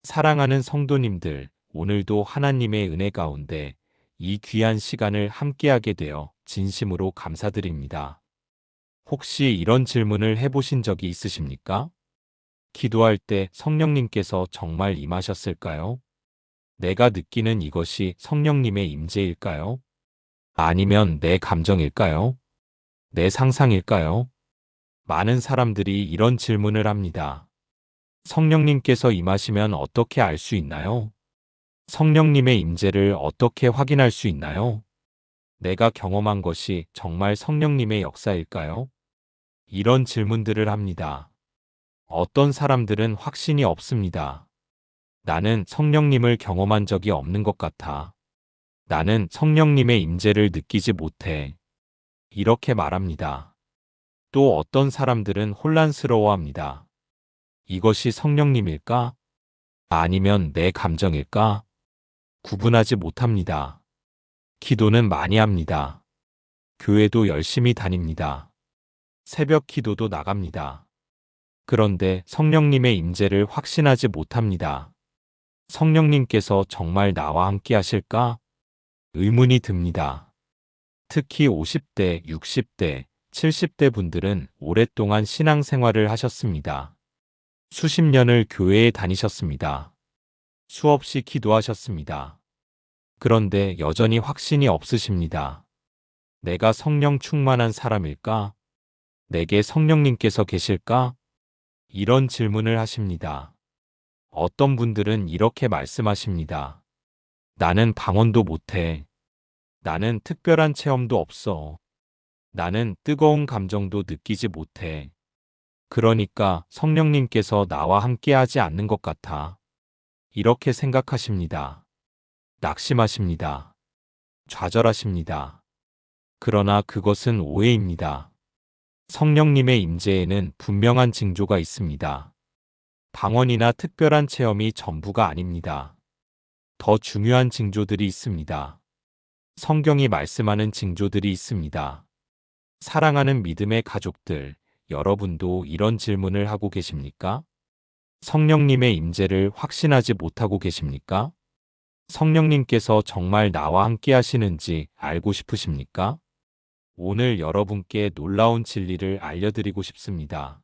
사랑하는 성도님들, 오늘도 하나님의 은혜 가운데 이 귀한 시간을 함께하게 되어 진심으로 감사드립니다. 혹시 이런 질문을 해보신 적이 있으십니까? 기도할 때 성령님께서 정말 임하셨을까요? 내가 느끼는 이것이 성령님의 임재일까요? 아니면 내 감정일까요? 내 상상일까요? 많은 사람들이 이런 질문을 합니다. 성령님께서 임하시면 어떻게 알 수 있나요? 성령님의 임재를 어떻게 확인할 수 있나요? 내가 경험한 것이 정말 성령님의 역사일까요? 이런 질문들을 합니다. 어떤 사람들은 확신이 없습니다. 나는 성령님을 경험한 적이 없는 것 같아. 나는 성령님의 임재를 느끼지 못해. 이렇게 말합니다. 또 어떤 사람들은 혼란스러워합니다. 이것이 성령님일까? 아니면 내 감정일까? 구분하지 못합니다. 기도는 많이 합니다. 교회도 열심히 다닙니다. 새벽 기도도 나갑니다. 그런데 성령님의 임재를 확신하지 못합니다. 성령님께서 정말 나와 함께 하실까? 의문이 듭니다. 특히 50대, 60대, 70대 분들은 오랫동안 신앙생활을 하셨습니다. 수십 년을 교회에 다니셨습니다. 수없이 기도하셨습니다. 그런데 여전히 확신이 없으십니다. 내가 성령 충만한 사람일까? 내게 성령님께서 계실까? 이런 질문을 하십니다. 어떤 분들은 이렇게 말씀하십니다. 나는 방언도 못해. 나는 특별한 체험도 없어. 나는 뜨거운 감정도 느끼지 못해. 그러니까 성령님께서 나와 함께하지 않는 것 같아. 이렇게 생각하십니다. 낙심하십니다. 좌절하십니다. 그러나 그것은 오해입니다. 성령님의 임재에는 분명한 징조가 있습니다. 방언이나 특별한 체험이 전부가 아닙니다. 더 중요한 징조들이 있습니다. 성경이 말씀하는 징조들이 있습니다. 사랑하는 믿음의 가족들, 여러분도 이런 질문을 하고 계십니까? 성령님의 임재를 확신하지 못하고 계십니까? 성령님께서 정말 나와 함께 하시는지 알고 싶으십니까? 오늘 여러분께 놀라운 진리를 알려드리고 싶습니다.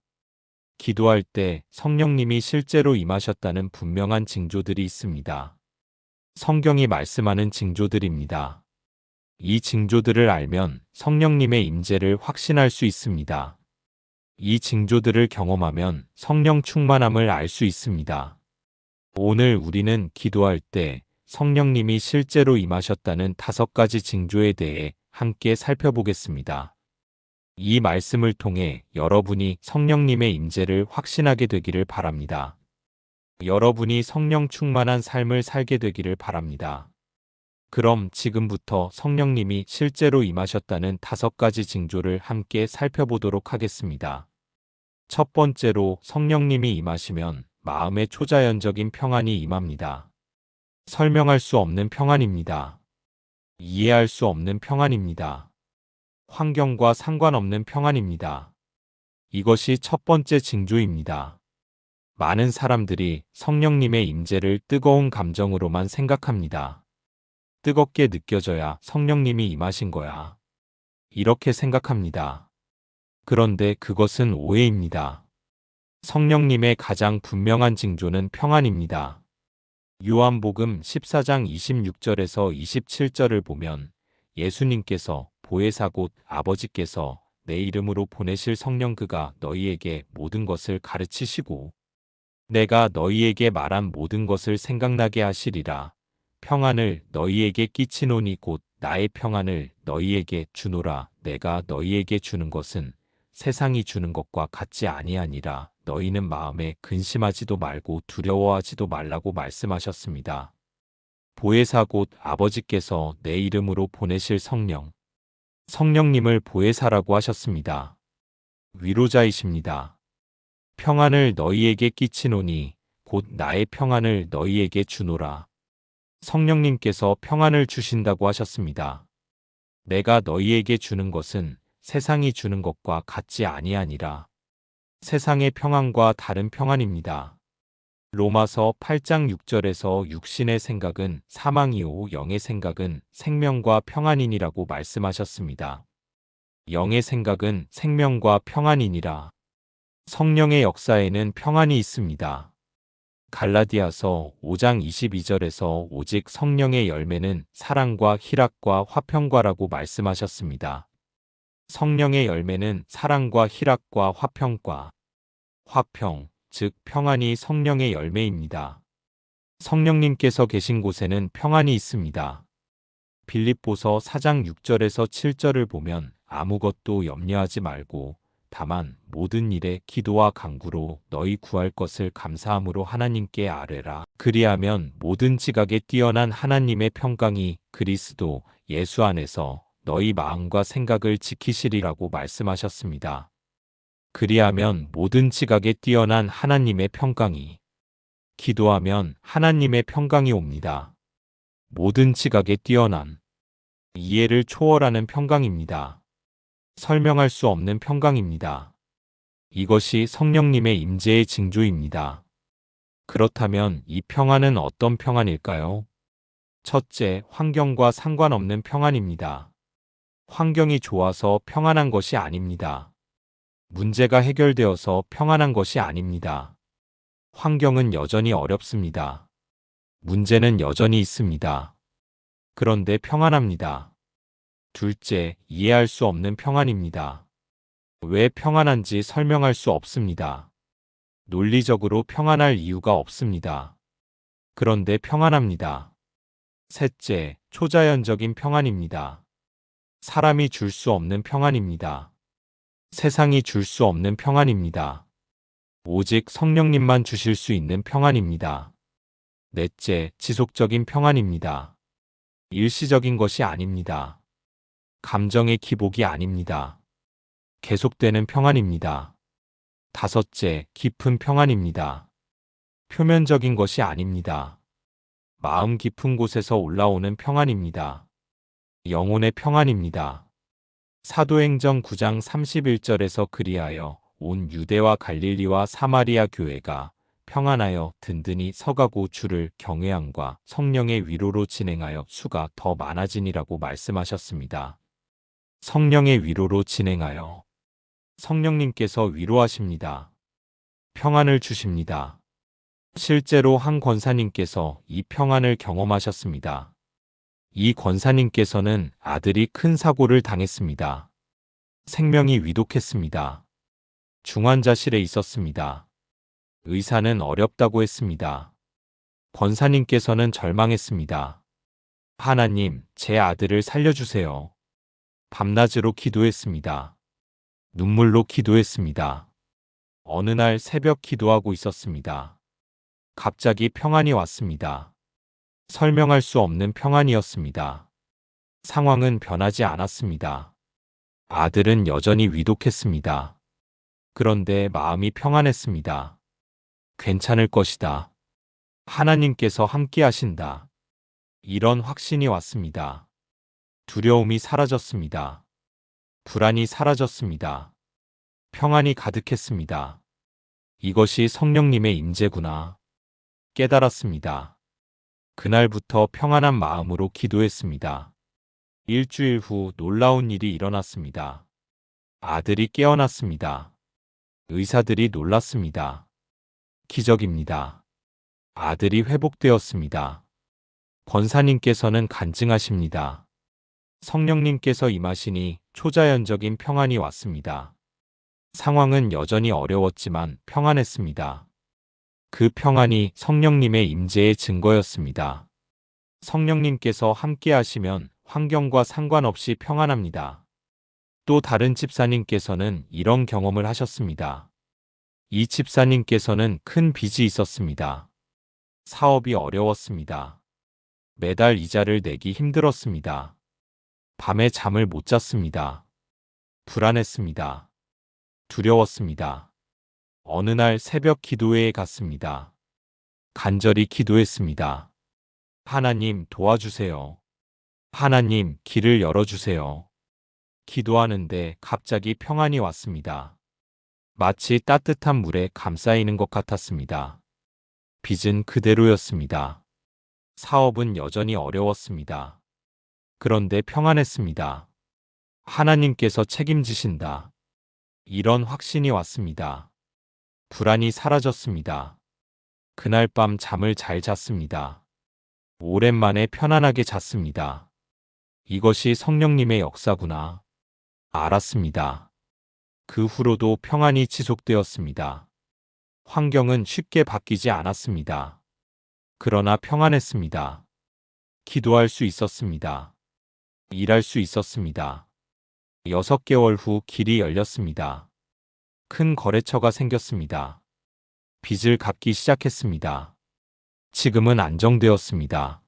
기도할 때 성령님이 실제로 임하셨다는 분명한 징조들이 있습니다. 성경이 말씀하는 징조들입니다. 이 징조들을 알면 성령님의 임재를 확신할 수 있습니다. 이 징조들을 경험하면 성령 충만함을 알 수 있습니다. 오늘 우리는 기도할 때 성령님이 실제로 임하셨다는 5가지 징조에 대해 함께 살펴보겠습니다. 이 말씀을 통해 여러분이 성령님의 임재를 확신하게 되기를 바랍니다. 여러분이 성령 충만한 삶을 살게 되기를 바랍니다. 그럼 지금부터 성령님이 실제로 임하셨다는 5가지 징조를 함께 살펴보도록 하겠습니다. 첫 번째로 성령님이 임하시면 마음의 초자연적인 평안이 임합니다. 설명할 수 없는 평안입니다. 이해할 수 없는 평안입니다. 환경과 상관없는 평안입니다. 이것이 첫 번째 징조입니다. 많은 사람들이 성령님의 임재를 뜨거운 감정으로만 생각합니다. 뜨겁게 느껴져야 성령님이 임하신 거야. 이렇게 생각합니다. 그런데 그것은 오해입니다. 성령님의 가장 분명한 징조는 평안입니다. 요한복음 14장 26절에서 27절을 보면 예수님께서 보혜사 곧 아버지께서 내 이름으로 보내실 성령 그가 너희에게 모든 것을 가르치시고 내가 너희에게 말한 모든 것을 생각나게 하시리라. 평안을 너희에게 끼치노니 곧 나의 평안을 너희에게 주노라. 내가 너희에게 주는 것은 세상이 주는 것과 같지 아니하니라. 너희는 마음에 근심하지도 말고 두려워하지도 말라고 말씀하셨습니다. 보혜사 곧 아버지께서 내 이름으로 보내실 성령, 성령님을 보혜사라고 하셨습니다. 위로자이십니다. 평안을 너희에게 끼치노니 곧 나의 평안을 너희에게 주노라. 성령님께서 평안을 주신다고 하셨습니다. 내가 너희에게 주는 것은 세상이 주는 것과 같지 아니하니라. 세상의 평안과 다른 평안입니다. 로마서 8장 6절에서 육신의 생각은 사망이요 영의 생각은 생명과 평안이니라고 말씀하셨습니다. 영의 생각은 생명과 평안이니라. 성령의 역사에는 평안이 있습니다. 갈라디아서 5장 22절에서 오직 성령의 열매는 사랑과 희락과 화평과라고 말씀하셨습니다. 성령의 열매는 사랑과 희락과 화평과, 화평, 즉 평안이 성령의 열매입니다. 성령님께서 계신 곳에는 평안이 있습니다. 빌립보서 4장 6절에서 7절을 보면 아무것도 염려하지 말고 다만 모든 일에 기도와 간구로 너희 구할 것을 감사함으로 하나님께 아뢰라. 그리하면 모든 지각에 뛰어난 하나님의 평강이 그리스도 예수 안에서 너희 마음과 생각을 지키시리라고 말씀하셨습니다. 그리하면 모든 지각에 뛰어난 하나님의 평강이, 기도하면 하나님의 평강이 옵니다. 모든 지각에 뛰어난, 이해를 초월하는 평강입니다. 설명할 수 없는 평강입니다. 이것이 성령님의 임재의 징조입니다. 그렇다면 이 평안은 어떤 평안일까요? 첫째, 환경과 상관없는 평안입니다. 환경이 좋아서 평안한 것이 아닙니다. 문제가 해결되어서 평안한 것이 아닙니다. 환경은 여전히 어렵습니다. 문제는 여전히 있습니다. 그런데 평안합니다. 둘째, 이해할 수 없는 평안입니다. 왜 평안한지 설명할 수 없습니다. 논리적으로 평안할 이유가 없습니다. 그런데 평안합니다. 셋째, 초자연적인 평안입니다. 사람이 줄 수 없는 평안입니다. 세상이 줄 수 없는 평안입니다. 오직 성령님만 주실 수 있는 평안입니다. 넷째, 지속적인 평안입니다. 일시적인 것이 아닙니다. 감정의 기복이 아닙니다. 계속되는 평안입니다. 다섯째, 깊은 평안입니다. 표면적인 것이 아닙니다. 마음 깊은 곳에서 올라오는 평안입니다. 영혼의 평안입니다. 사도행전 9장 31절에서 그리하여 온 유대와 갈릴리와 사마리아 교회가 평안하여 든든히 서가고 주를 경외함과 성령의 위로로 진행하여 수가 더 많아지니라고 말씀하셨습니다. 성령의 위로로 진행하여 성령님께서 위로하십니다. 평안을 주십니다. 실제로 한 권사님께서 이 평안을 경험하셨습니다. 이 권사님께서는 아들이 큰 사고를 당했습니다. 생명이 위독했습니다. 중환자실에 있었습니다. 의사는 어렵다고 했습니다. 권사님께서는 절망했습니다. 하나님, 제 아들을 살려주세요. 밤낮으로 기도했습니다. 눈물로 기도했습니다. 어느 날 새벽 기도하고 있었습니다. 갑자기 평안이 왔습니다. 설명할 수 없는 평안이었습니다. 상황은 변하지 않았습니다. 아들은 여전히 위독했습니다. 그런데 마음이 평안했습니다. 괜찮을 것이다. 하나님께서 함께 하신다. 이런 확신이 왔습니다. 두려움이 사라졌습니다. 불안이 사라졌습니다. 평안이 가득했습니다. 이것이 성령님의 임재구나. 깨달았습니다. 그날부터 평안한 마음으로 기도했습니다. 일주일 후 놀라운 일이 일어났습니다. 아들이 깨어났습니다. 의사들이 놀랐습니다. 기적입니다. 아들이 회복되었습니다. 권사님께서는 간증하십니다. 성령님께서 임하시니 초자연적인 평안이 왔습니다. 상황은 여전히 어려웠지만 평안했습니다. 그 평안이 성령님의 임재의 증거였습니다. 성령님께서 함께 하시면 환경과 상관없이 평안합니다. 또 다른 집사님께서는 이런 경험을 하셨습니다. 이 집사님께서는 큰 빚이 있었습니다. 사업이 어려웠습니다. 매달 이자를 내기 힘들었습니다. 밤에 잠을 못 잤습니다. 불안했습니다. 두려웠습니다. 어느 날 새벽 기도회에 갔습니다. 간절히 기도했습니다. 하나님 도와주세요. 하나님 길을 열어주세요. 기도하는데 갑자기 평안이 왔습니다. 마치 따뜻한 물에 감싸이는 것 같았습니다. 빚은 그대로였습니다. 사업은 여전히 어려웠습니다. 그런데 평안했습니다. 하나님께서 책임지신다. 이런 확신이 왔습니다. 불안이 사라졌습니다. 그날 밤 잠을 잘 잤습니다. 오랜만에 편안하게 잤습니다. 이것이 성령님의 역사구나. 알았습니다. 그 후로도 평안이 지속되었습니다. 환경은 쉽게 바뀌지 않았습니다. 그러나 평안했습니다. 기도할 수 있었습니다. 일할 수 있었습니다. 6개월 후 길이 열렸습니다. 큰 거래처가 생겼습니다. 빚을 갚기 시작했습니다. 지금은 안정되었습니다.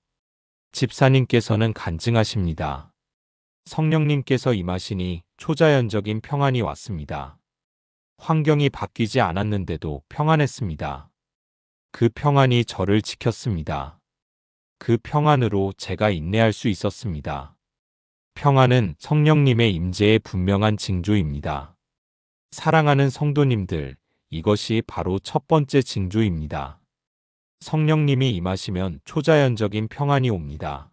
집사님께서는 간증하십니다. 성령님께서 임하시니 초자연적인 평안이 왔습니다. 환경이 바뀌지 않았는데도 평안했습니다. 그 평안이 저를 지켰습니다. 그 평안으로 제가 인내할 수 있었습니다. 평안은 성령님의 임재의 분명한 징조입니다. 사랑하는 성도님들, 이것이 바로 첫 번째 징조입니다. 성령님이 임하시면 초자연적인 평안이 옵니다.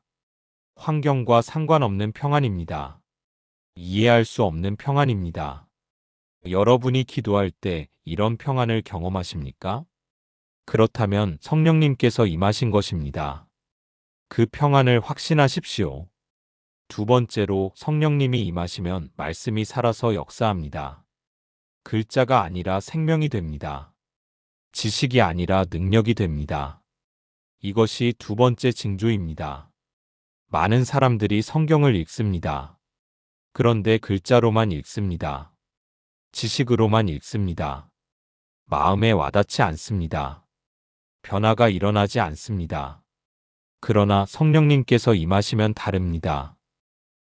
환경과 상관없는 평안입니다. 이해할 수 없는 평안입니다. 여러분이 기도할 때 이런 평안을 경험하십니까? 그렇다면 성령님께서 임하신 것입니다. 그 평안을 확신하십시오. 두 번째로 성령님이 임하시면 말씀이 살아서 역사합니다. 글자가 아니라 생명이 됩니다. 지식이 아니라 능력이 됩니다. 이것이 두 번째 징조입니다. 많은 사람들이 성경을 읽습니다. 그런데 글자로만 읽습니다. 지식으로만 읽습니다. 마음에 와닿지 않습니다. 변화가 일어나지 않습니다. 그러나 성령님께서 임하시면 다릅니다.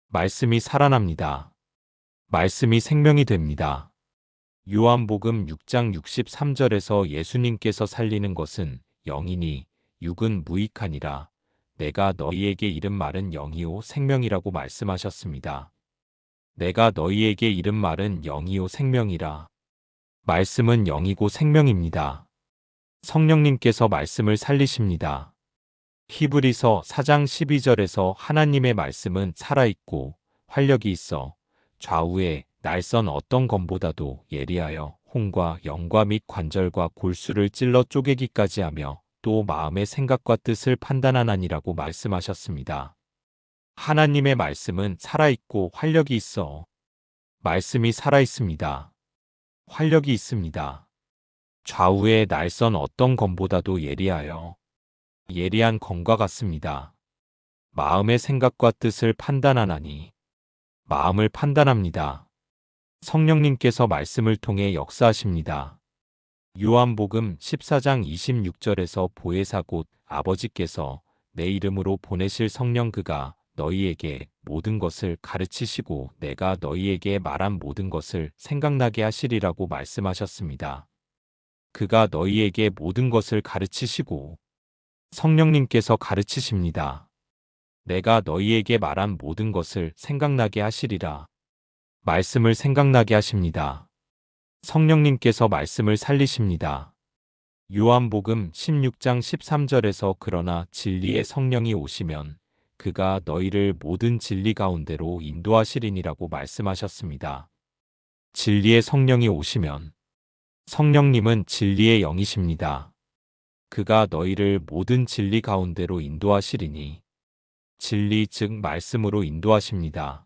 말씀이 살아납니다. 말씀이 생명이 됩니다. 요한복음 6장 63절에서 예수님께서 살리는 것은 영이니 육은 무익하니라. 내가 너희에게 이른 말은 영이요 생명이라고 말씀하셨습니다. 내가 너희에게 이른 말은 영이요 생명이라. 말씀은 영이고 생명입니다. 성령님께서 말씀을 살리십니다. 히브리서 4장 12절에서 하나님의 말씀은 살아있고 활력이 있어 좌우에 날선 어떤 검보다도 예리하여 혼과 영과 및 관절과 골수를 찔러 쪼개기까지 하며 또 마음의 생각과 뜻을 판단하나니라고 말씀하셨습니다. 하나님의 말씀은 살아있고 활력이 있어. 말씀이 살아있습니다. 활력이 있습니다. 좌우에 날선 어떤 검보다도 예리하여 예리한 검과 같습니다. 마음의 생각과 뜻을 판단하나니 마음을 판단합니다. 성령님께서 말씀을 통해 역사하십니다. 요한복음 14장 26절에서 보혜사 곧 아버지께서 내 이름으로 보내실 성령 그가 너희에게 모든 것을 가르치시고 내가 너희에게 말한 모든 것을 생각나게 하시리라고 말씀하셨습니다. 그가 너희에게 모든 것을 가르치시고 성령님께서 가르치십니다. 내가 너희에게 말한 모든 것을 생각나게 하시리라. 말씀을 생각나게 하십니다. 성령님께서 말씀을 살리십니다. 요한복음 16장 13절에서 그러나 진리의 성령이 오시면 그가 너희를 모든 진리 가운데로 인도하시리니라고 말씀하셨습니다. 진리의 성령이 오시면 성령님은 진리의 영이십니다. 그가 너희를 모든 진리 가운데로 인도하시리니 진리 즉 말씀으로 인도하십니다.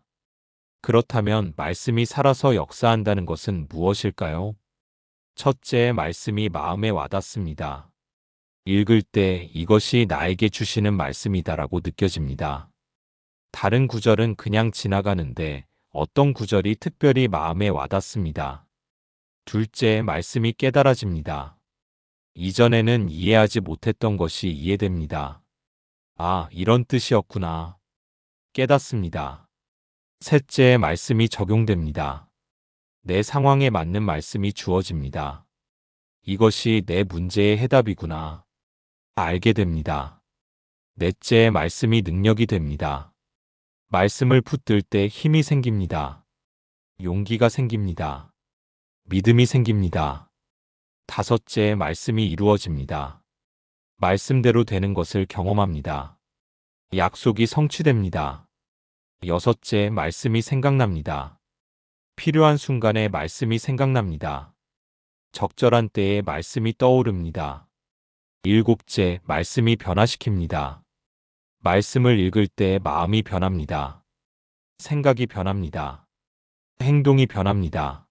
그렇다면 말씀이 살아서 역사한다는 것은 무엇일까요? 첫째, 말씀이 마음에 와닿습니다. 읽을 때 이것이 나에게 주시는 말씀이다라고 느껴집니다. 다른 구절은 그냥 지나가는데 어떤 구절이 특별히 마음에 와닿습니다. 둘째, 말씀이 깨달아집니다. 이전에는 이해하지 못했던 것이 이해됩니다. 아, 이런 뜻이었구나. 깨닫습니다. 셋째, 말씀이 적용됩니다. 내 상황에 맞는 말씀이 주어집니다. 이것이 내 문제의 해답이구나. 알게 됩니다. 넷째, 말씀이 능력이 됩니다. 말씀을 붙들 때 힘이 생깁니다. 용기가 생깁니다. 믿음이 생깁니다. 다섯째, 말씀이 이루어집니다. 말씀대로 되는 것을 경험합니다. 약속이 성취됩니다. 여섯째, 말씀이 생각납니다. 필요한 순간에 말씀이 생각납니다. 적절한 때에 말씀이 떠오릅니다. 일곱째, 말씀이 변화시킵니다. 말씀을 읽을 때 마음이 변합니다. 생각이 변합니다. 행동이 변합니다.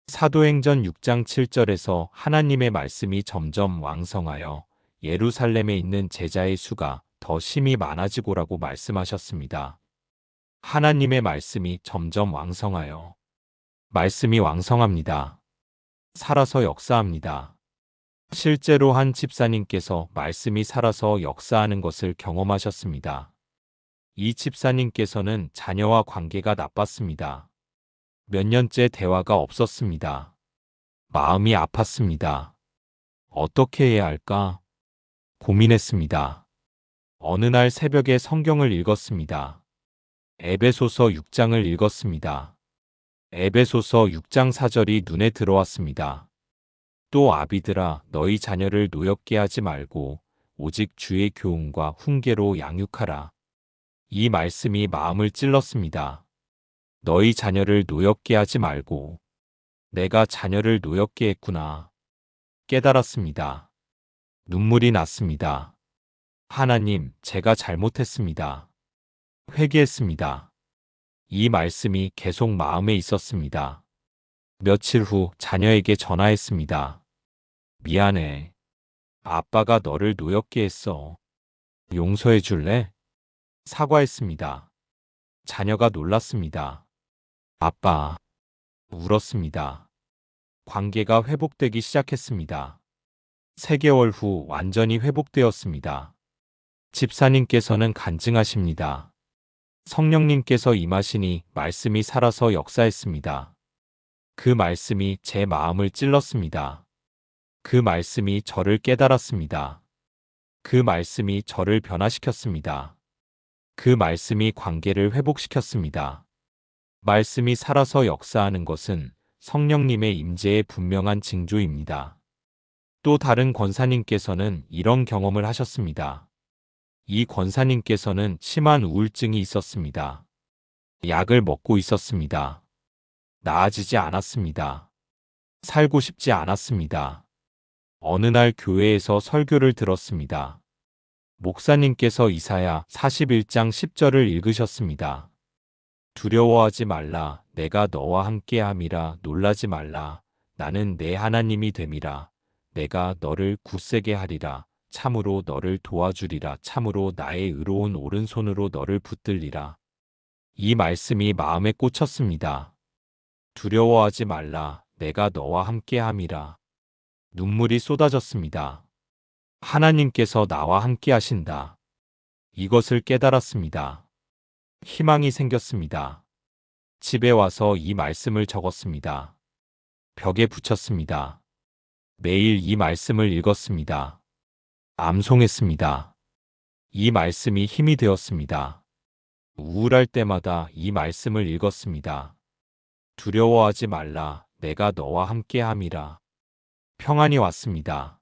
사도행전 6장 7절에서 하나님의 말씀이 점점 왕성하여 예루살렘에 있는 제자의 수가 더 심히 많아지고라고 말씀하셨습니다. 하나님의 말씀이 점점 왕성하여 말씀이 왕성합니다. 살아서 역사합니다. 실제로 한 집사님께서 말씀이 살아서 역사하는 것을 경험하셨습니다. 이 집사님께서는 자녀와 관계가 나빴습니다. 몇 년째 대화가 없었습니다. 마음이 아팠습니다. 어떻게 해야 할까? 고민했습니다. 어느 날 새벽에 성경을 읽었습니다. 에베소서 6장을 읽었습니다. 에베소서 6장 4절이 눈에 들어왔습니다. 또 아비들아 너희 자녀를 노엽게 하지 말고 오직 주의 교훈과 훈계로 양육하라. 이 말씀이 마음을 찔렀습니다. 너희 자녀를 노엽게 하지 말고 내가 자녀를 노엽게 했구나. 깨달았습니다. 눈물이 났습니다. 하나님, 제가 잘못했습니다. 회개했습니다. 이 말씀이 계속 마음에 있었습니다. 며칠 후 자녀에게 전화했습니다. 미안해. 아빠가 너를 노엽게 했어. 용서해 줄래? 사과했습니다. 자녀가 놀랐습니다. 아빠. 울었습니다. 관계가 회복되기 시작했습니다. 3개월 후 완전히 회복되었습니다. 집사님께서는 간증하십니다. 성령님께서 임하시니 말씀이 살아서 역사했습니다. 그 말씀이 제 마음을 찔렀습니다. 그 말씀이 저를 깨달았습니다. 그 말씀이 저를 변화시켰습니다. 그 말씀이 관계를 회복시켰습니다. 말씀이 살아서 역사하는 것은 성령님의 임재의 분명한 징조입니다. 또 다른 권사님께서는 이런 경험을 하셨습니다. 이 권사님께서는 심한 우울증이 있었습니다. 약을 먹고 있었습니다. 나아지지 않았습니다. 살고 싶지 않았습니다. 어느 날 교회에서 설교를 들었습니다. 목사님께서 이사야 41장 10절을 읽으셨습니다. 두려워하지 말라. 내가 너와 함께함이라. 놀라지 말라. 나는 내 하나님이 됨이라. 내가 너를 굳세게 하리라. 참으로 너를 도와주리라. 참으로 나의 의로운 오른손으로 너를 붙들리라. 이 말씀이 마음에 꽂혔습니다. 두려워하지 말라. 내가 너와 함께함이라. 눈물이 쏟아졌습니다. 하나님께서 나와 함께 하신다. 이것을 깨달았습니다. 희망이 생겼습니다. 집에 와서 이 말씀을 적었습니다. 벽에 붙였습니다. 매일 이 말씀을 읽었습니다. 암송했습니다. 이 말씀이 힘이 되었습니다. 우울할 때마다 이 말씀을 읽었습니다. 두려워하지 말라. 내가 너와 함께함이라. 평안이 왔습니다.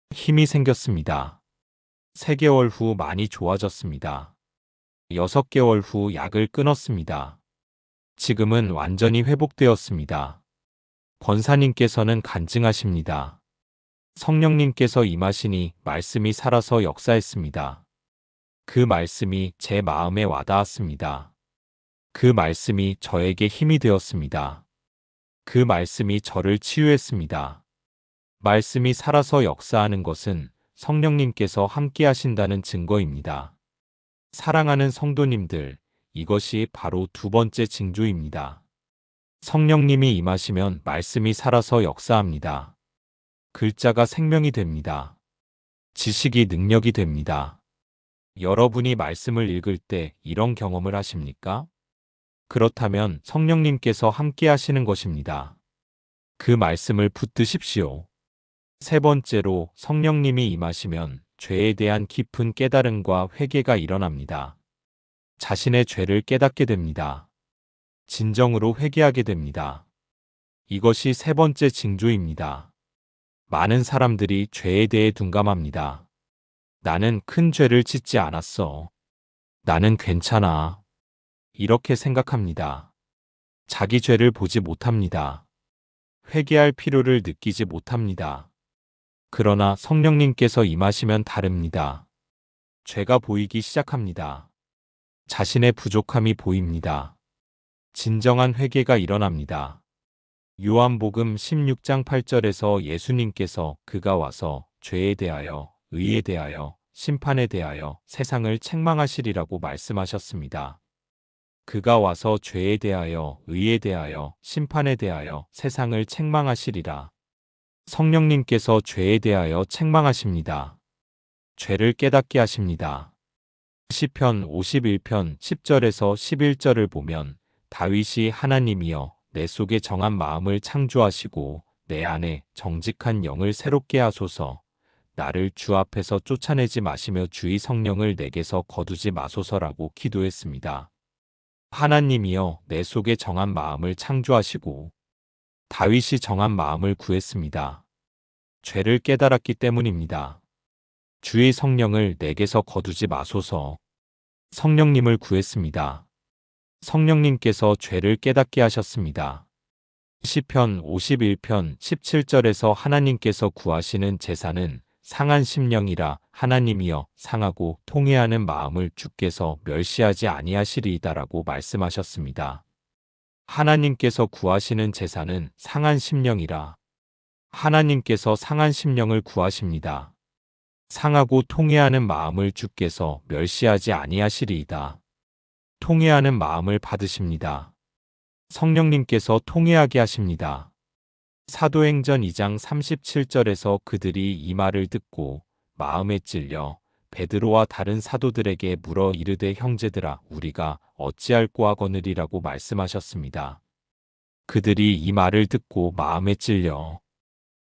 힘이 생겼습니다. 3개월 후 많이 좋아졌습니다. 6개월 후 약을 끊었습니다. 지금은 완전히 회복되었습니다. 권사님께서는 간증하십니다. 성령님께서 임하시니 말씀이 살아서 역사했습니다. 그 말씀이 제 마음에 와닿았습니다. 그 말씀이 저에게 힘이 되었습니다. 그 말씀이 저를 치유했습니다. 말씀이 살아서 역사하는 것은 성령님께서 함께 하신다는 증거입니다. 사랑하는 성도님들, 이것이 바로 두 번째 징조입니다. 성령님이 임하시면 말씀이 살아서 역사합니다. 글자가 생명이 됩니다. 지식이 능력이 됩니다. 여러분이 말씀을 읽을 때 이런 경험을 하십니까? 그렇다면 성령님께서 함께 하시는 것입니다. 그 말씀을 붙드십시오. 3번째로 성령님이 임하시면 죄에 대한 깊은 깨달음과 회개가 일어납니다. 자신의 죄를 깨닫게 됩니다. 진정으로 회개하게 됩니다. 이것이 3번째 징조입니다. 많은 사람들이 죄에 대해 둔감합니다. 나는 큰 죄를 짓지 않았어. 나는 괜찮아. 이렇게 생각합니다. 자기 죄를 보지 못합니다. 회개할 필요를 느끼지 못합니다. 그러나 성령님께서 임하시면 다릅니다. 죄가 보이기 시작합니다. 자신의 부족함이 보입니다. 진정한 회개가 일어납니다. 요한복음 16장 8절에서 예수님께서 그가 와서 죄에 대하여, 의에 대하여, 심판에 대하여 세상을 책망하시리라고 말씀하셨습니다. 그가 와서 죄에 대하여, 의에 대하여, 심판에 대하여 세상을 책망하시리라. 성령님께서 죄에 대하여 책망하십니다. 죄를 깨닫게 하십니다. 시편 51편 10절에서 11절을 보면 다윗이 하나님이여 내 속에 정한 마음을 창조하시고 내 안에 정직한 영을 새롭게 하소서. 나를 주 앞에서 쫓아내지 마시며 주의 성령을 내게서 거두지 마소서라고 기도했습니다. 하나님이여 내 속에 정한 마음을 창조하시고 다윗이 정한 마음을 구했습니다. 죄를 깨달았기 때문입니다. 주의 성령을 내게서 거두지 마소서. 성령님을 구했습니다. 성령님께서 죄를 깨닫게 하셨습니다. 시편 51편 17절에서 하나님께서 구하시는 제사는 상한 심령이라 하나님이여 상하고 통회하는 마음을 주께서 멸시하지 아니하시리이다라고 말씀하셨습니다. 하나님께서 구하시는 제사는 상한 심령이라 하나님께서 상한 심령을 구하십니다. 상하고 통회하는 마음을 주께서 멸시하지 아니하시리이다. 통회하는 마음을 받으십니다. 성령님께서 통회하게 하십니다. 사도행전 2장 37절에서 그들이 이 말을 듣고 마음에 찔려 베드로와 다른 사도들에게 물어 이르되 형제들아 우리가 어찌할꼬 하거느리라고 말씀하셨습니다. 그들이 이 말을 듣고 마음에 찔려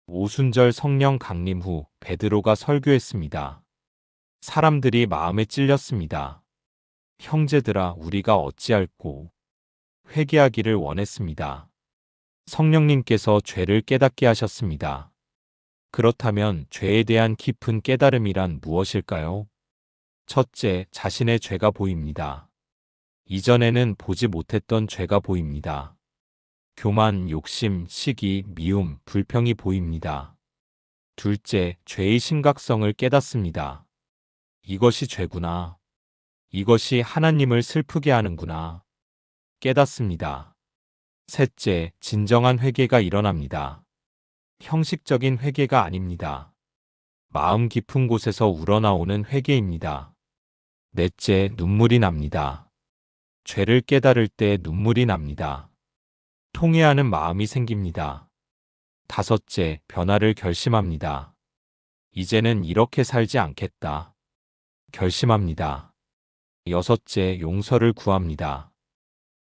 오순절 성령 강림 후 베드로가 설교했습니다. 사람들이 마음에 찔렸습니다. 형제들아 우리가 어찌할꼬 회개하기를 원했습니다. 성령님께서 죄를 깨닫게 하셨습니다. 그렇다면 죄에 대한 깊은 깨달음이란 무엇일까요? 첫째, 자신의 죄가 보입니다. 이전에는 보지 못했던 죄가 보입니다. 교만, 욕심, 시기, 미움, 불평이 보입니다. 둘째, 죄의 심각성을 깨닫습니다. 이것이 죄구나. 이것이 하나님을 슬프게 하는구나. 깨닫습니다. 셋째, 진정한 회개가 일어납니다. 형식적인 회개가 아닙니다. 마음 깊은 곳에서 우러나오는 회개입니다. 넷째, 눈물이 납니다. 죄를 깨달을 때 눈물이 납니다. 통회하는 마음이 생깁니다. 다섯째, 변화를 결심합니다. 이제는 이렇게 살지 않겠다. 결심합니다. 여섯째, 용서를 구합니다.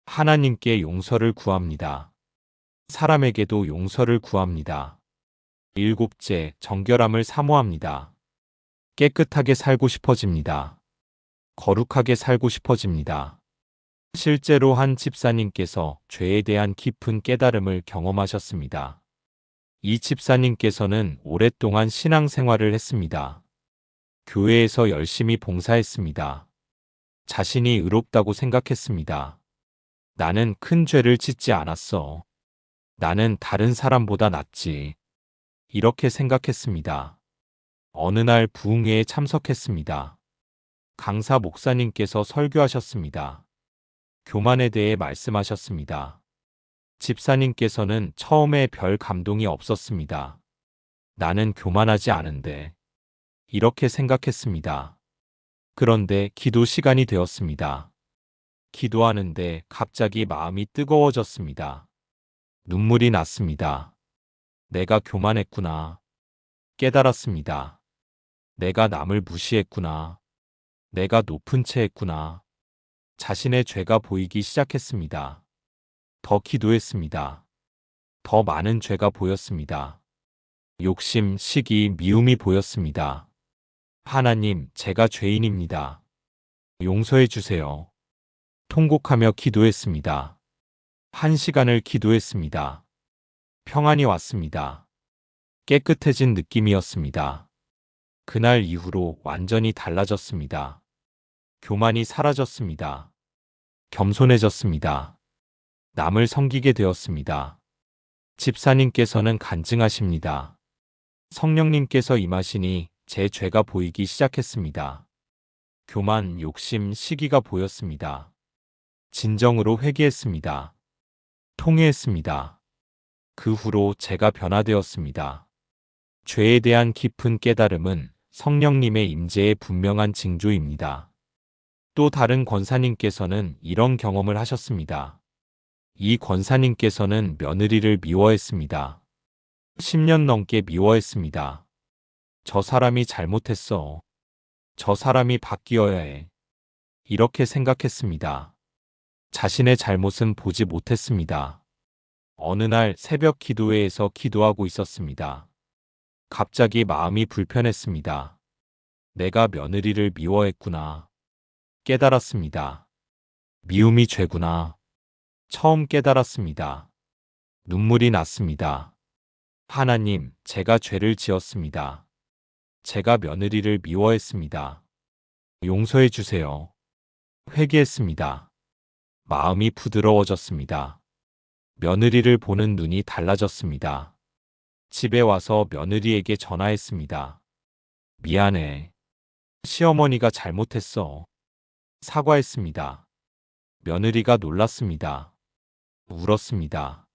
하나님께 용서를 구합니다. 사람에게도 용서를 구합니다. 일곱째, 정결함을 사모합니다. 깨끗하게 살고 싶어집니다. 거룩하게 살고 싶어집니다. 실제로 한 집사님께서 죄에 대한 깊은 깨달음을 경험하셨습니다. 이 집사님께서는 오랫동안 신앙생활을 했습니다. 교회에서 열심히 봉사했습니다. 자신이 의롭다고 생각했습니다. 나는 큰 죄를 짓지 않았어. 나는 다른 사람보다 낫지. 이렇게 생각했습니다. 어느 날 부흥회에 참석했습니다. 강사 목사님께서 설교하셨습니다. 교만에 대해 말씀하셨습니다. 집사님께서는 처음에 별 감동이 없었습니다. 나는 교만하지 않은데. 이렇게 생각했습니다. 그런데 기도 시간이 되었습니다. 기도하는데 갑자기 마음이 뜨거워졌습니다. 눈물이 났습니다. 내가 교만했구나. 깨달았습니다. 내가 남을 무시했구나. 내가 높은 채 했구나. 자신의 죄가 보이기 시작했습니다. 더 기도했습니다. 더 많은 죄가 보였습니다. 욕심, 시기, 미움이 보였습니다. 하나님, 제가 죄인입니다. 용서해 주세요. 통곡하며 기도했습니다. 1시간을 기도했습니다. 평안이 왔습니다. 깨끗해진 느낌이었습니다. 그날 이후로 완전히 달라졌습니다. 교만이 사라졌습니다. 겸손해졌습니다. 남을 섬기게 되었습니다. 집사님께서는 간증하십니다. 성령님께서 임하시니 제 죄가 보이기 시작했습니다. 교만, 욕심, 시기가 보였습니다. 진정으로 회개했습니다. 통회했습니다. 그 후로 제가 변화되었습니다. 죄에 대한 깊은 깨달음은 성령님의 임재의 분명한 징조입니다. 또 다른 권사님께서는 이런 경험을 하셨습니다. 이 권사님께서는 며느리를 미워했습니다. 10년 넘게 미워했습니다. 저 사람이 잘못했어. 저 사람이 바뀌어야 해. 이렇게 생각했습니다. 자신의 잘못은 보지 못했습니다. 어느 날 새벽 기도회에서 기도하고 있었습니다. 갑자기 마음이 불편했습니다. 내가 며느리를 미워했구나. 깨달았습니다. 미움이 죄구나. 처음 깨달았습니다. 눈물이 났습니다. 하나님, 제가 죄를 지었습니다. 제가 며느리를 미워했습니다. 용서해 주세요. 회개했습니다. 마음이 부드러워졌습니다. 며느리를 보는 눈이 달라졌습니다. 집에 와서 며느리에게 전화했습니다. 미안해. 시어머니가 잘못했어. 사과했습니다. 며느리가 놀랐습니다. 울었습니다.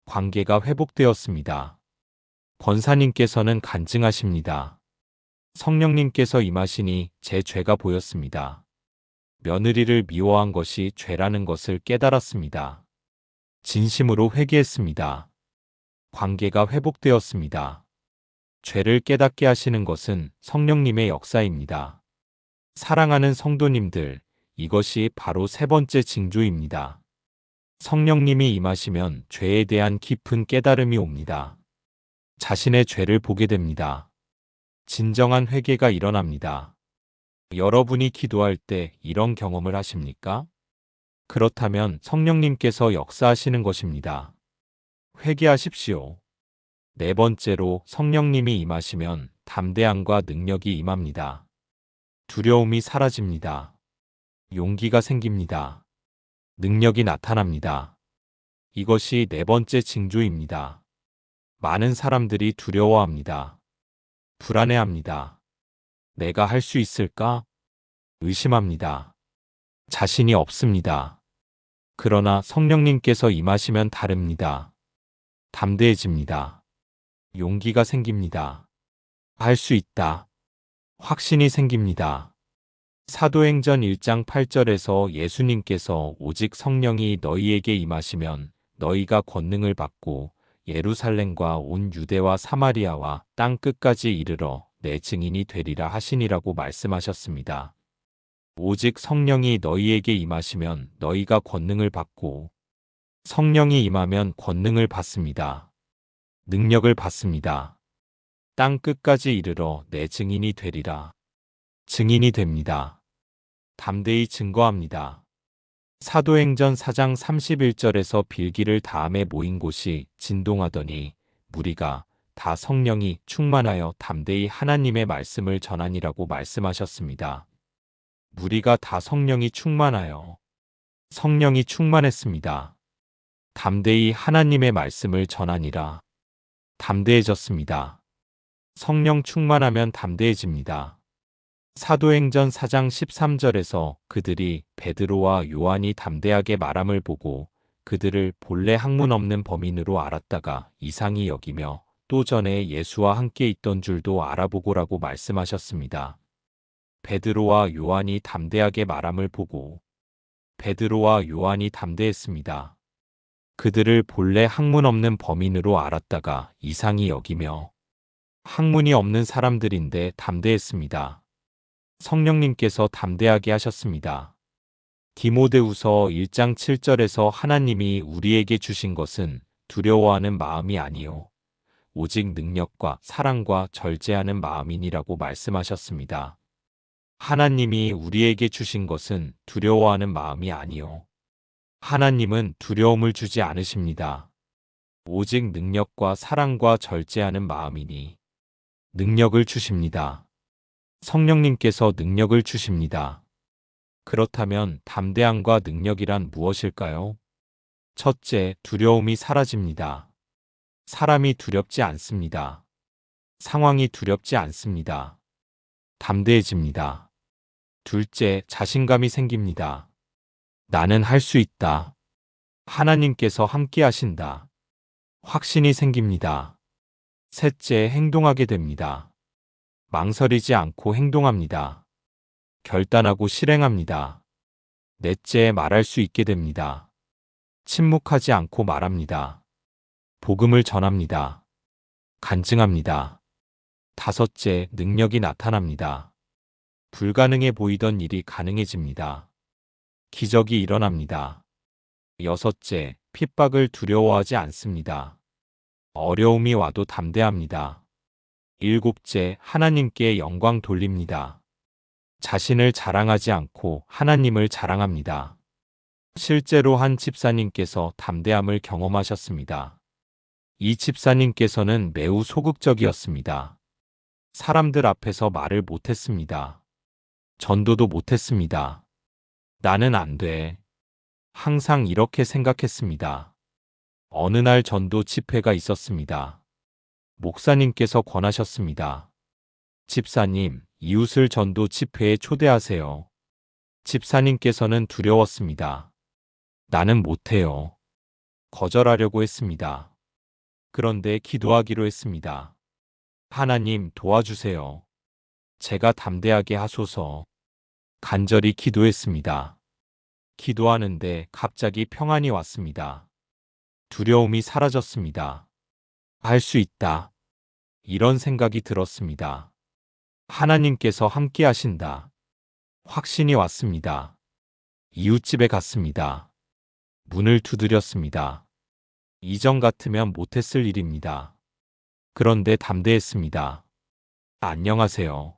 관계가 회복되었습니다. 권사님께서는 간증하십니다. 성령님께서 임하시니 제 죄가 보였습니다. 며느리를 미워한 것이 죄라는 것을 깨달았습니다. 진심으로 회개했습니다. 관계가 회복되었습니다. 죄를 깨닫게 하시는 것은 성령님의 역사입니다. 사랑하는 성도님들, 이것이 바로 세 번째 징조입니다. 성령님이 임하시면 죄에 대한 깊은 깨달음이 옵니다. 자신의 죄를 보게 됩니다. 진정한 회개가 일어납니다. 여러분이 기도할 때 이런 경험을 하십니까? 그렇다면 성령님께서 역사하시는 것입니다. 회개하십시오. 네 번째로 성령님이 임하시면 담대함과 능력이 임합니다. 두려움이 사라집니다. 용기가 생깁니다. 능력이 나타납니다. 이것이 네 번째 징조입니다. 많은 사람들이 두려워합니다. 불안해합니다. 내가 할 수 있을까? 의심합니다. 자신이 없습니다. 그러나 성령님께서 임하시면 다릅니다. 담대해집니다. 용기가 생깁니다. 할 수 있다. 확신이 생깁니다. 사도행전 1장 8절에서 예수님께서 오직 성령이 너희에게 임하시면 너희가 권능을 받고 예루살렘과 온 유대와 사마리아와 땅 끝까지 이르러 내 증인이 되리라 하시니라고 말씀하셨습니다. 오직 성령이 너희에게 임하시면 너희가 권능을 받고 성령이 임하면 권능을 받습니다. 능력을 받습니다. 땅 끝까지 이르러 내 증인이 되리라. 증인이 됩니다. 담대히 증거합니다. 사도행전 4장 31절에서 빌기를 다함에 모인 곳이 진동하더니 무리가 다 성령이 충만하여 담대히 하나님의 말씀을 전하니라고 말씀하셨습니다. 무리가 다 성령이 충만하여 성령이 충만했습니다. 담대히 하나님의 말씀을 전하니라. 담대해졌습니다. 성령 충만하면 담대해집니다. 사도행전 4장 13절에서 그들이 베드로와 요한이 담대하게 말함을 보고 그들을 본래 학문 없는 범인으로 알았다가 이상히 여기며 또 전에 예수와 함께 있던 줄도 알아보고라고 말씀하셨습니다. 베드로와 요한이 담대하게 말함을 보고 베드로와 요한이 담대했습니다. 그들을 본래 학문 없는 범인으로 알았다가 이상히 여기며 학문이 없는 사람들인데 담대했습니다. 성령님께서 담대하게 하셨습니다. 디모데후서 1장 7절에서 하나님이 우리에게 주신 것은 두려워하는 마음이 아니요 오직 능력과 사랑과 절제하는 마음이니라고 말씀하셨습니다. 하나님이 우리에게 주신 것은 두려워하는 마음이 아니요 하나님은 두려움을 주지 않으십니다. 오직 능력과 사랑과 절제하는 마음이니 능력을 주십니다. 성령님께서 능력을 주십니다. 그렇다면 담대함과 능력이란 무엇일까요? 첫째, 두려움이 사라집니다. 사람이 두렵지 않습니다. 상황이 두렵지 않습니다. 담대해집니다. 둘째, 자신감이 생깁니다. 나는 할 수 있다. 하나님께서 함께 하신다. 확신이 생깁니다. 셋째, 행동하게 됩니다. 망설이지 않고 행동합니다. 결단하고 실행합니다. 넷째, 말할 수 있게 됩니다. 침묵하지 않고 말합니다. 복음을 전합니다. 간증합니다. 다섯째, 능력이 나타납니다. 불가능해 보이던 일이 가능해집니다. 기적이 일어납니다. 여섯째, 핍박을 두려워하지 않습니다. 어려움이 와도 담대합니다. 일곱째, 하나님께 영광 돌립니다. 자신을 자랑하지 않고 하나님을 자랑합니다. 실제로 한 집사님께서 담대함을 경험하셨습니다. 이 집사님께서는 매우 소극적이었습니다. 사람들 앞에서 말을 못했습니다. 전도도 못했습니다. 나는 안 돼. 항상 이렇게 생각했습니다. 어느 날 전도 집회가 있었습니다. 목사님께서 권하셨습니다. 집사님, 이웃을 전도 집회에 초대하세요. 집사님께서는 두려웠습니다. 나는 못해요. 거절하려고 했습니다. 그런데 기도하기로 했습니다. 하나님 도와주세요. 제가 담대하게 하소서. 간절히 기도했습니다. 기도하는데 갑자기 평안이 왔습니다. 두려움이 사라졌습니다. 할 수 있다. 이런 생각이 들었습니다. 하나님께서 함께 하신다. 확신이 왔습니다. 이웃집에 갔습니다. 문을 두드렸습니다. 이전 같으면 못했을 일입니다. 그런데 담대했습니다. 안녕하세요.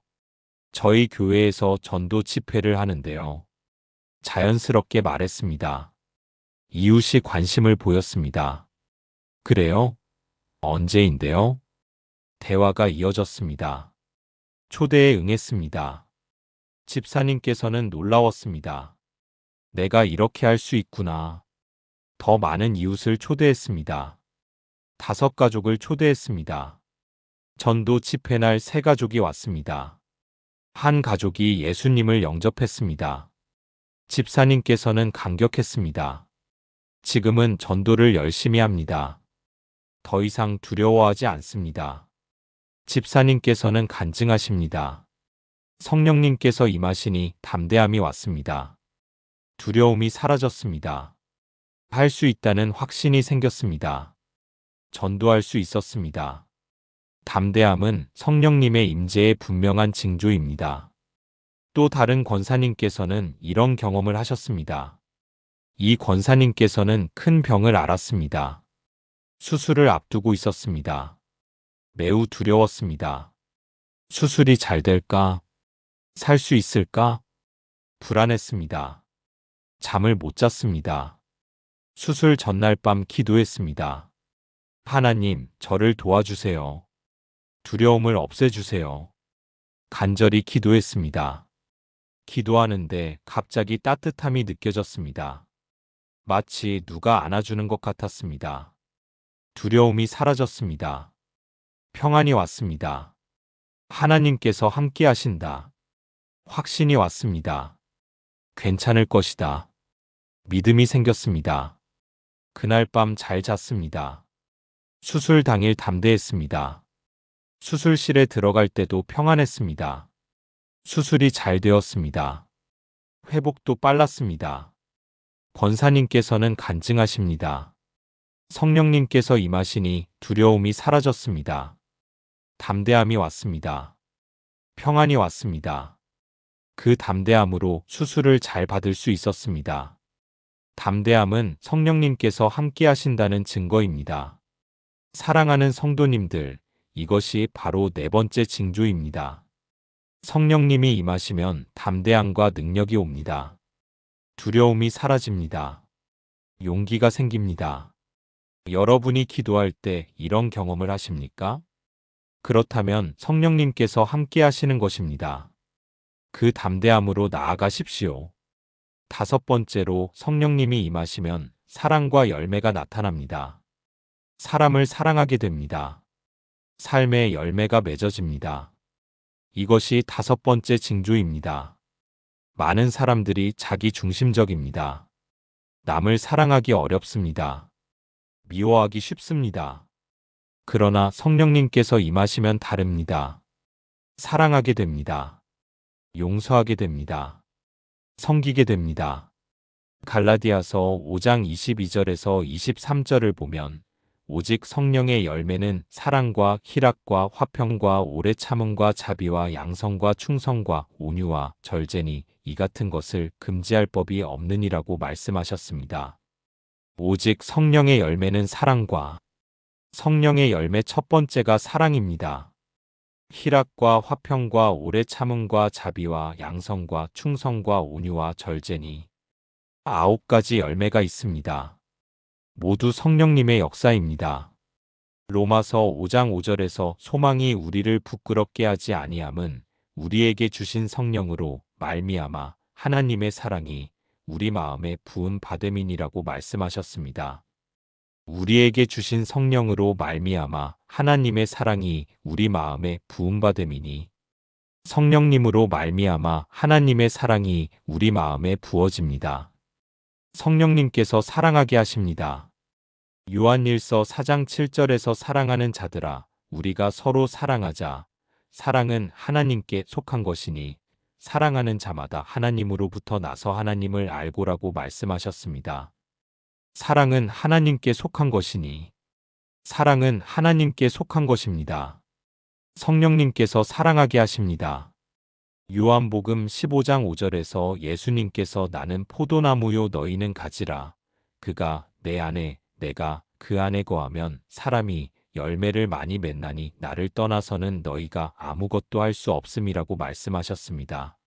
저희 교회에서 전도 집회를 하는데요. 자연스럽게 말했습니다. 이웃이 관심을 보였습니다. 그래요? 언제인데요? 대화가 이어졌습니다. 초대에 응했습니다. 집사님께서는 놀라웠습니다. 내가 이렇게 할 수 있구나. 더 많은 이웃을 초대했습니다. 5가족을 초대했습니다. 전도 집회날 3가족이 왔습니다. 한 가족이 예수님을 영접했습니다. 집사님께서는 감격했습니다. 지금은 전도를 열심히 합니다. 더 이상 두려워하지 않습니다. 집사님께서는 간증하십니다. 성령님께서 임하시니 담대함이 왔습니다. 두려움이 사라졌습니다. 할 수 있다는 확신이 생겼습니다. 전도할 수 있었습니다. 담대함은 성령님의 임재의 분명한 징조입니다. 또 다른 권사님께서는 이런 경험을 하셨습니다. 이 권사님께서는 큰 병을 앓았습니다. 수술을 앞두고 있었습니다. 매우 두려웠습니다. 수술이 잘 될까? 살 수 있을까? 불안했습니다. 잠을 못 잤습니다. 수술 전날 밤 기도했습니다. 하나님, 저를 도와주세요. 두려움을 없애주세요. 간절히 기도했습니다. 기도하는데 갑자기 따뜻함이 느껴졌습니다. 마치 누가 안아주는 것 같았습니다. 두려움이 사라졌습니다. 평안이 왔습니다. 하나님께서 함께 하신다. 확신이 왔습니다. 괜찮을 것이다. 믿음이 생겼습니다. 그날 밤 잘 잤습니다. 수술 당일 담대했습니다. 수술실에 들어갈 때도 평안했습니다. 수술이 잘 되었습니다. 회복도 빨랐습니다. 권사님께서는 간증하십니다. 성령님께서 임하시니 두려움이 사라졌습니다. 담대함이 왔습니다. 평안이 왔습니다. 그 담대함으로 수술을 잘 받을 수 있었습니다. 담대함은 성령님께서 함께 하신다는 증거입니다. 사랑하는 성도님들, 이것이 바로 4번째 징조입니다. 성령님이 임하시면 담대함과 능력이 옵니다. 두려움이 사라집니다. 용기가 생깁니다. 여러분이 기도할 때 이런 경험을 하십니까? 그렇다면 성령님께서 함께 하시는 것입니다. 그 담대함으로 나아가십시오. 다섯 번째로 성령님이 임하시면 사랑과 열매가 나타납니다. 사람을 사랑하게 됩니다. 삶의 열매가 맺어집니다. 이것이 다섯 번째 징조입니다. 많은 사람들이 자기 중심적입니다. 남을 사랑하기 어렵습니다. 미워하기 쉽습니다. 그러나 성령님께서 임하시면 다릅니다. 사랑하게 됩니다. 용서하게 됩니다. 섬기게 됩니다. 갈라디아서 5장 22절에서 23절을 보면 오직 성령의 열매는 사랑과 희락과 화평과 오래 참음과 자비와 양성과 충성과 온유와 절제니 이 같은 것을 금지할 법이 없느니라고 말씀하셨습니다. 오직 성령의 열매는 사랑과 성령의 열매 첫 번째가 사랑입니다. 희락과 화평과 오래 참음과 자비와 양성과 충성과 온유와 절제니 9가지 열매가 있습니다. 모두 성령님의 역사입니다. 로마서 5장 5절에서 소망이 우리를 부끄럽게 하지 아니함은 우리에게 주신 성령으로 말미암아 하나님의 사랑이 우리 마음에 부은 바됨이니라고 말씀하셨습니다. 우리에게 주신 성령으로 말미암아 하나님의 사랑이 우리 마음에 부은 바됨이니 성령님으로 말미암아 하나님의 사랑이 우리 마음에 부어집니다. 성령님께서 사랑하게 하십니다. 요한일서 4장 7절에서 사랑하는 자들아 우리가 서로 사랑하자. 사랑은 하나님께 속한 것이니 사랑하는 자마다 하나님으로부터 나서 하나님을 알고라고 말씀하셨습니다. 사랑은 하나님께 속한 것이니 사랑은 하나님께 속한 것입니다. 성령님께서 사랑하게 하십니다. 요한복음 15장 5절에서 예수님께서 나는 포도나무요 너희는 가지라. 그가 내 안에 내가 그 안에 거하면 사람이 열매를 많이 맺나니 나를 떠나서는 너희가 아무것도 할 수 없음이라고 말씀하셨습니다.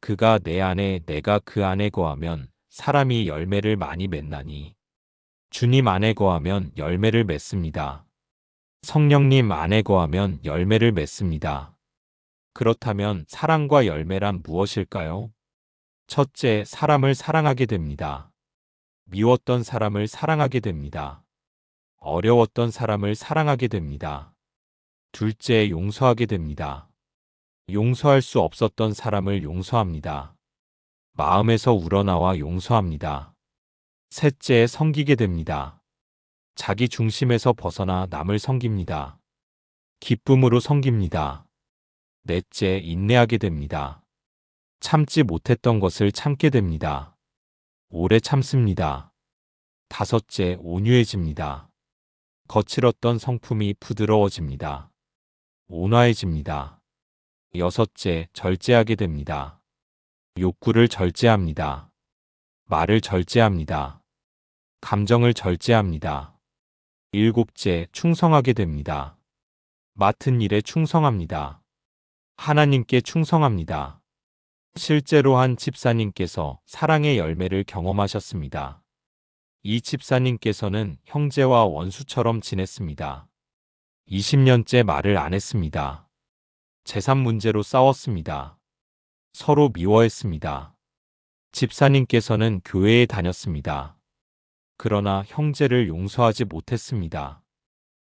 그가 내 안에 내가 그 안에 거하면 사람이 열매를 많이 맺나니 주님 안에 거하면 열매를 맺습니다. 성령님 안에 거하면 열매를 맺습니다. 그렇다면 사랑과 열매란 무엇일까요? 첫째, 사람을 사랑하게 됩니다. 미웠던 사람을 사랑하게 됩니다. 어려웠던 사람을 사랑하게 됩니다. 둘째, 용서하게 됩니다. 용서할 수 없었던 사람을 용서합니다. 마음에서 우러나와 용서합니다. 셋째, 섬기게 됩니다. 자기 중심에서 벗어나 남을 섬깁니다. 기쁨으로 섬깁니다. 넷째, 인내하게 됩니다. 참지 못했던 것을 참게 됩니다. 오래 참습니다. 다섯째, 온유해집니다. 거칠었던 성품이 부드러워집니다. 온화해집니다. 여섯째, 절제하게 됩니다. 욕구를 절제합니다. 말을 절제합니다. 감정을 절제합니다. 일곱째, 충성하게 됩니다. 맡은 일에 충성합니다. 하나님께 충성합니다. 실제로 한 집사님께서 사랑의 열매를 경험하셨습니다. 이 집사님께서는 형제와 원수처럼 지냈습니다. 20년째 말을 안 했습니다. 재산 문제로 싸웠습니다. 서로 미워했습니다. 집사님께서는 교회에 다녔습니다. 그러나 형제를 용서하지 못했습니다.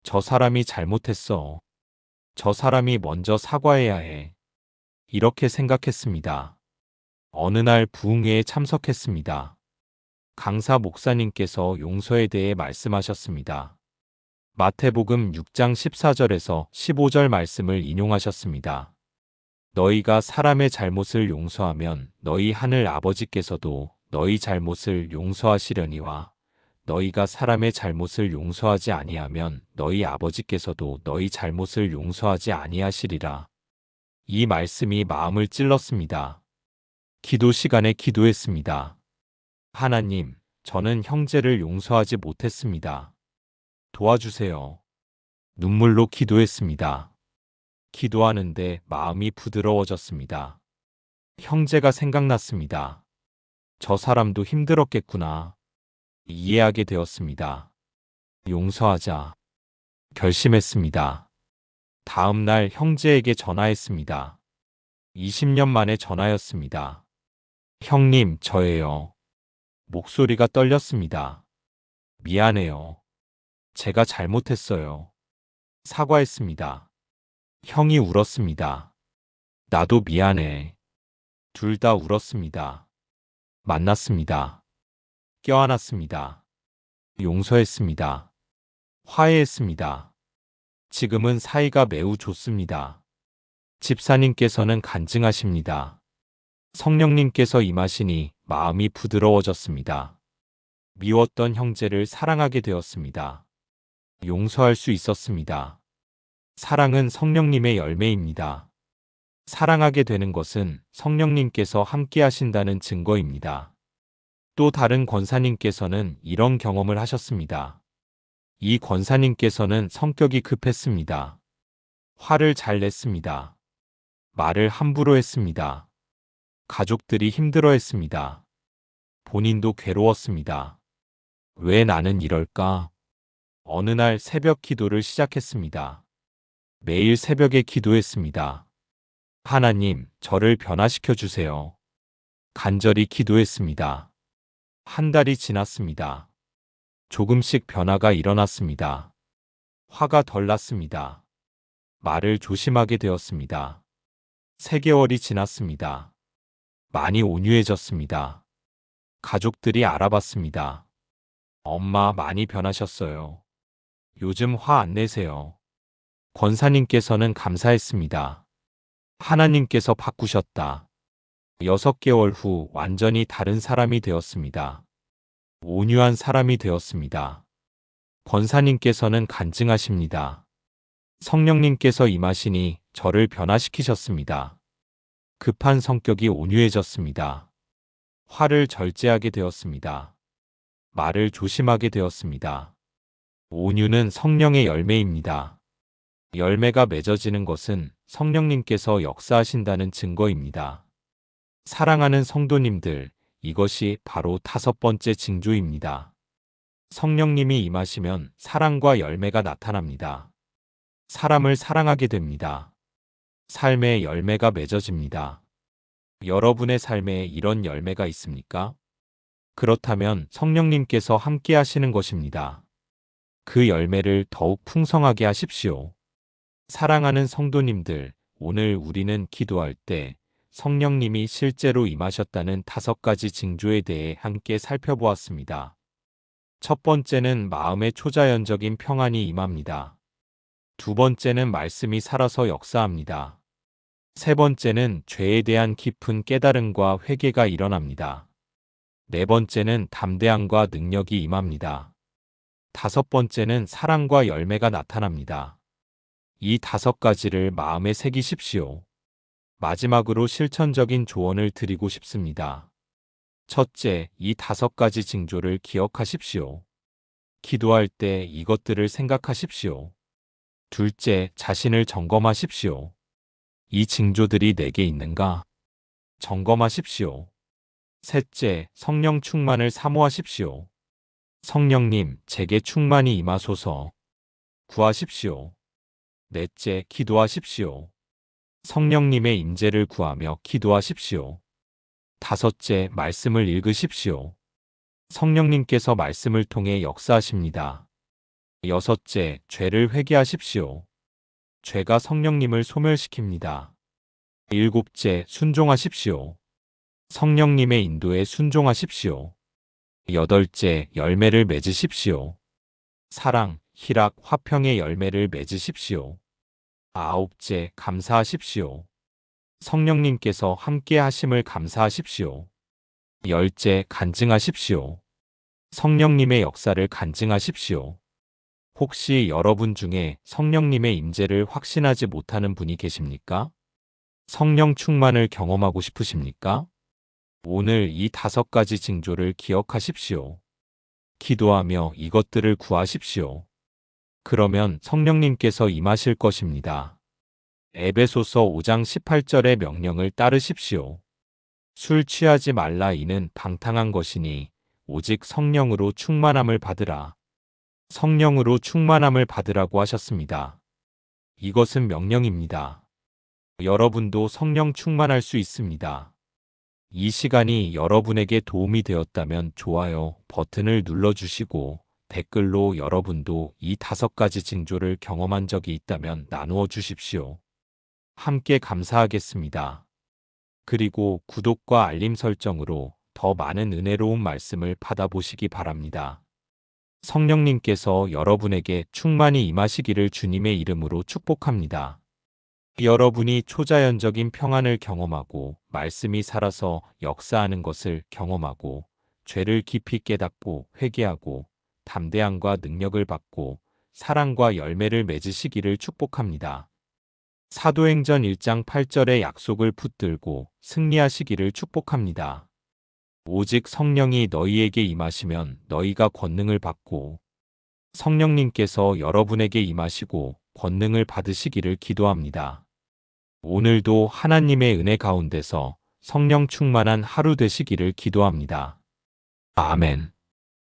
저 사람이 잘못했어. 저 사람이 먼저 사과해야 해. 이렇게 생각했습니다. 어느 날 부흥회에 참석했습니다. 강사 목사님께서 용서에 대해 말씀하셨습니다. 마태복음 6장 14절에서 15절 말씀을 인용하셨습니다. 너희가 사람의 잘못을 용서하면 너희 하늘 아버지께서도 너희 잘못을 용서하시려니와 너희가 사람의 잘못을 용서하지 아니하면 너희 아버지께서도 너희 잘못을 용서하지 아니하시리라. 이 말씀이 마음을 찔렀습니다. 기도 시간에 기도했습니다. 하나님, 저는 형제를 용서하지 못했습니다. 도와주세요. 눈물로 기도했습니다. 기도하는데 마음이 부드러워졌습니다. 형제가 생각났습니다. 저 사람도 힘들었겠구나. 이해하게 되었습니다. 용서하자. 결심했습니다. 다음 날 형제에게 전화했습니다. 20년 만에 전화였습니다. 형님, 저예요. 목소리가 떨렸습니다. 미안해요. 제가 잘못했어요. 사과했습니다. 형이 울었습니다. 나도 미안해. 둘 다 울었습니다. 만났습니다. 껴안았습니다. 용서했습니다. 화해했습니다. 지금은 사이가 매우 좋습니다. 집사님께서는 간증하십니다. 성령님께서 임하시니 마음이 부드러워졌습니다. 미웠던 형제를 사랑하게 되었습니다. 용서할 수 있었습니다. 사랑은 성령님의 열매입니다. 사랑하게 되는 것은 성령님께서 함께 하신다는 증거입니다. 또 다른 권사님께서는 이런 경험을 하셨습니다. 이 권사님께서는 성격이 급했습니다. 화를 잘 냈습니다. 말을 함부로 했습니다. 가족들이 힘들어했습니다. 본인도 괴로웠습니다. 왜 나는 이럴까? 어느 날 새벽 기도를 시작했습니다. 매일 새벽에 기도했습니다. 하나님, 저를 변화시켜 주세요. 간절히 기도했습니다. 한 달이 지났습니다. 조금씩 변화가 일어났습니다. 화가 덜 났습니다. 말을 조심하게 되었습니다. 3개월이 지났습니다. 많이 온유해졌습니다. 가족들이 알아봤습니다. 엄마 많이 변하셨어요. 요즘 화 안 내세요. 권사님께서는 감사했습니다. 하나님께서 바꾸셨다. 6개월 후 완전히 다른 사람이 되었습니다. 온유한 사람이 되었습니다. 권사님께서는 간증하십니다. 성령님께서 임하시니 저를 변화시키셨습니다. 급한 성격이 온유해졌습니다. 화를 절제하게 되었습니다. 말을 조심하게 되었습니다. 온유는 성령의 열매입니다. 열매가 맺어지는 것은 성령님께서 역사하신다는 증거입니다. 사랑하는 성도님들, 이것이 바로 5번째 징조입니다. 성령님이 임하시면 사랑과 열매가 나타납니다. 사람을 사랑하게 됩니다. 삶의 열매가 맺어집니다. 여러분의 삶에 이런 열매가 있습니까? 그렇다면 성령님께서 함께 하시는 것입니다. 그 열매를 더욱 풍성하게 하십시오. 사랑하는 성도님들, 오늘 우리는 기도할 때 성령님이 실제로 임하셨다는 5가지 징조에 대해 함께 살펴보았습니다. 첫 번째는 마음의 초자연적인 평안이 임합니다. 두 번째는 말씀이 살아서 역사합니다. 세 번째는 죄에 대한 깊은 깨달음과 회개가 일어납니다. 네 번째는 담대함과 능력이 임합니다. 5번째는 사랑과 열매가 나타납니다. 이 5가지를 마음에 새기십시오. 마지막으로 실천적인 조언을 드리고 싶습니다. 첫째, 이 5가지 징조를 기억하십시오. 기도할 때 이것들을 생각하십시오. 둘째, 자신을 점검하십시오. 이 징조들이 내게 있는가? 점검하십시오. 셋째, 성령 충만을 사모하십시오. 성령님, 제게 충만히 임하소서. 구하십시오. 넷째, 기도하십시오. 성령님의 임재를 구하며 기도하십시오. 다섯째, 말씀을 읽으십시오. 성령님께서 말씀을 통해 역사하십니다. 여섯째, 죄를 회개하십시오. 죄가 성령님을 소멸시킵니다. 일곱째, 순종하십시오. 성령님의 인도에 순종하십시오. 여덟째, 열매를 맺으십시오. 사랑, 희락, 화평의 열매를 맺으십시오. 아홉째, 감사하십시오. 성령님께서 함께 하심을 감사하십시오. 열째, 간증하십시오. 성령님의 역사를 간증하십시오. 혹시 여러분 중에 성령님의 임재를 확신하지 못하는 분이 계십니까? 성령 충만을 경험하고 싶으십니까? 오늘 이 5가지 징조를 기억하십시오. 기도하며 이것들을 구하십시오. 그러면 성령님께서 임하실 것입니다. 에베소서 5장 18절의 명령을 따르십시오. 술 취하지 말라, 이는 방탕한 것이니 오직 성령으로 충만함을 받으라. 성령으로 충만함을 받으라고 하셨습니다. 이것은 명령입니다. 여러분도 성령 충만할 수 있습니다. 이 시간이 여러분에게 도움이 되었다면 좋아요 버튼을 눌러주시고 댓글로 여러분도 이 5가지 징조를 경험한 적이 있다면 나누어 주십시오. 함께 감사하겠습니다. 그리고 구독과 알림 설정으로 더 많은 은혜로운 말씀을 받아보시기 바랍니다. 성령님께서 여러분에게 충만히 임하시기를 주님의 이름으로 축복합니다. 여러분이 초자연적인 평안을 경험하고 말씀이 살아서 역사하는 것을 경험하고 죄를 깊이 깨닫고 회개하고 담대함과 능력을 받고 사랑과 열매를 맺으시기를 축복합니다. 사도행전 1장 8절의 약속을 붙들고 승리하시기를 축복합니다. 오직 성령이 너희에게 임하시면 너희가 권능을 받고 성령님께서 여러분에게 임하시고 권능을 받으시기를 기도합니다. 오늘도 하나님의 은혜 가운데서 성령 충만한 하루 되시기를 기도합니다. 아멘.